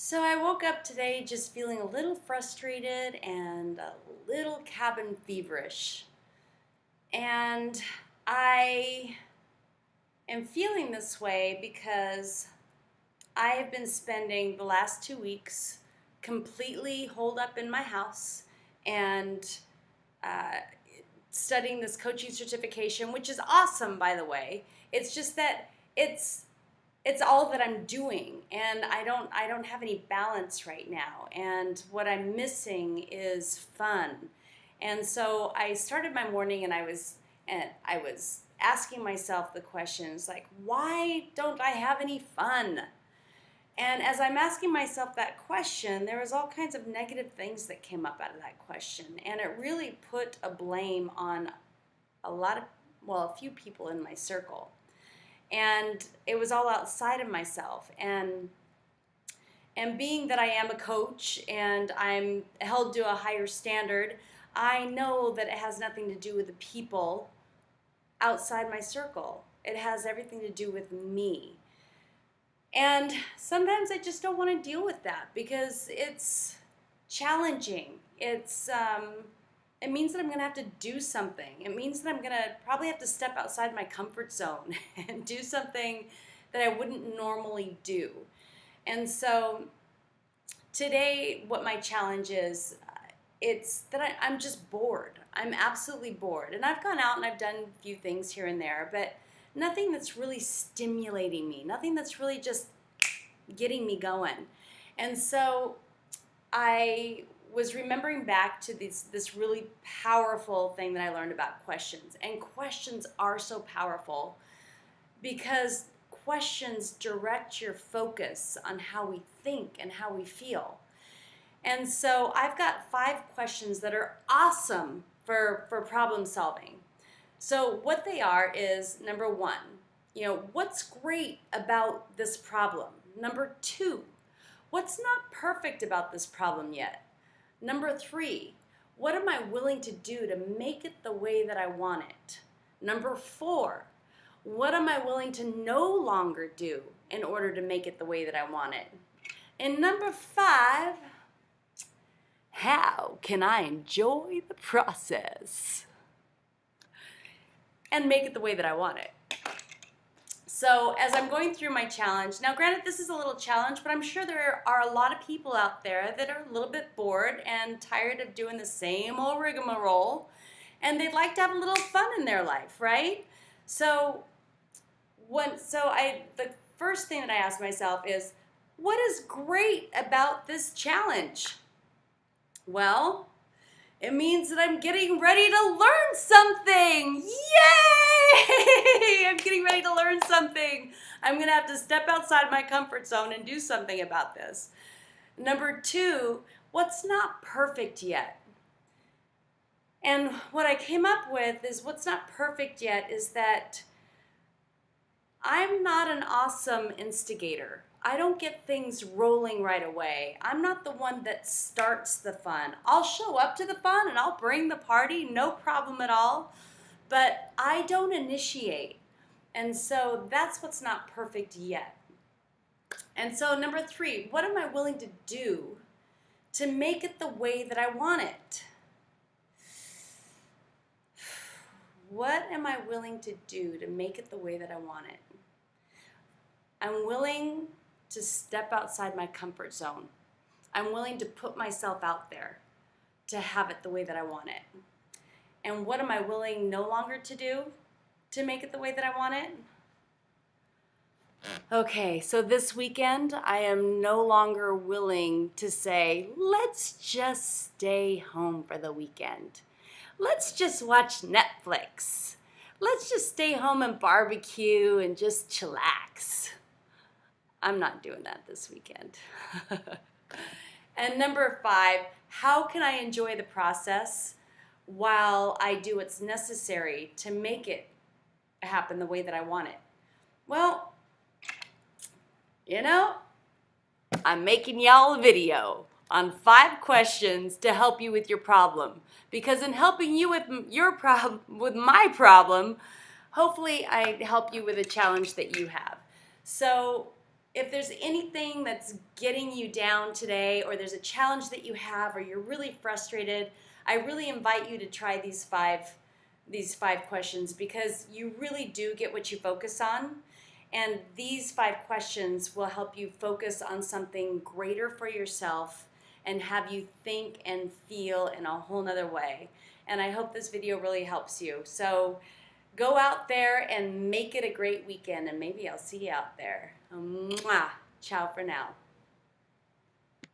So I woke up today just feeling a little frustrated and a little cabin feverish. And I am feeling this way because I have been spending the last 2 weeks completely holed up in my house and uh, studying this coaching certification, which is awesome, by the way. It's just that it's all that I'm doing, and I don't have any balance right now, and what I'm missing is fun. And so I started my morning, and I was asking myself the questions like, why don't I have any fun? And as I'm asking myself that question, there was all kinds of negative things that came up out of that question, and it really put a blame on a few people in my circle. And it was all outside of myself. And being that I am a coach and I'm held to a higher standard, I know that it has nothing to do with the people outside my circle. It has everything to do with me. And sometimes I just don't want to deal with that because it's challenging. It means that I'm going to have to do something. It means that I'm going to probably have to step outside my comfort zone and do something that I wouldn't normally do. And so today, what my challenge is, it's that I'm just bored. I'm absolutely bored. And I've gone out and I've done a few things here and there, but nothing that's really stimulating me, nothing that's really just getting me going. And so I was remembering back to this really powerful thing that I learned about questions. And questions are so powerful because questions direct your focus on how we think and how we feel. And so I've got 5 questions that are awesome for problem solving. So what they are is, number 1, what's great about this problem? Number 2, what's not perfect about this problem yet? Number 3, what am I willing to do to make it the way that I want it? Number 4, what am I willing to no longer do in order to make it the way that I want it? And number 5, how can I enjoy the process and make it the way that I want it? So as I'm going through my challenge, now granted this is a little challenge, but I'm sure there are a lot of people out there that are a little bit bored and tired of doing the same old rigmarole, and they'd like to have a little fun in their life, right? So the first thing that I ask myself is, what is great about this challenge? Well, it means that I'm getting ready to learn something. Yay! I'm getting ready to learn something. I'm going to have to step outside my comfort zone and do something about this. Number 2, what's not perfect yet? And what I came up with is what's not perfect yet is that I'm not an awesome instigator. I don't get things rolling right away. I'm not the one that starts the fun. I'll show up to the fun and I'll bring the party, no problem at all, but I don't initiate. And so that's what's not perfect yet. And so number 3, what am I willing to do to make it the way that I want it? What am I willing to do to make it the way that I want it? I'm willing to step outside my comfort zone. I'm willing to put myself out there to have it the way that I want it. And what am I willing no longer to do to make it the way that I want it? Okay, so this weekend, I am no longer willing to say, let's just stay home for the weekend. Let's just watch Netflix. Let's just stay home and barbecue and just chillax. I'm not doing that this weekend. And number 5, how can I enjoy the process while I do what's necessary to make it happen the way that I want it? Well, I'm making y'all a video on 5 questions to help you with your problem. Because in helping you with my problem, hopefully I help you with a challenge that you have. So if there's anything that's getting you down today, or there's a challenge that you have, or you're really frustrated, I really invite you to try these five questions, because you really do get what you focus on. And these 5 questions will help you focus on something greater for yourself and have you think and feel in a whole nother way. And I hope this video really helps you. So go out there and make it a great weekend, and maybe I'll see you out there. Mwah. Ciao for now.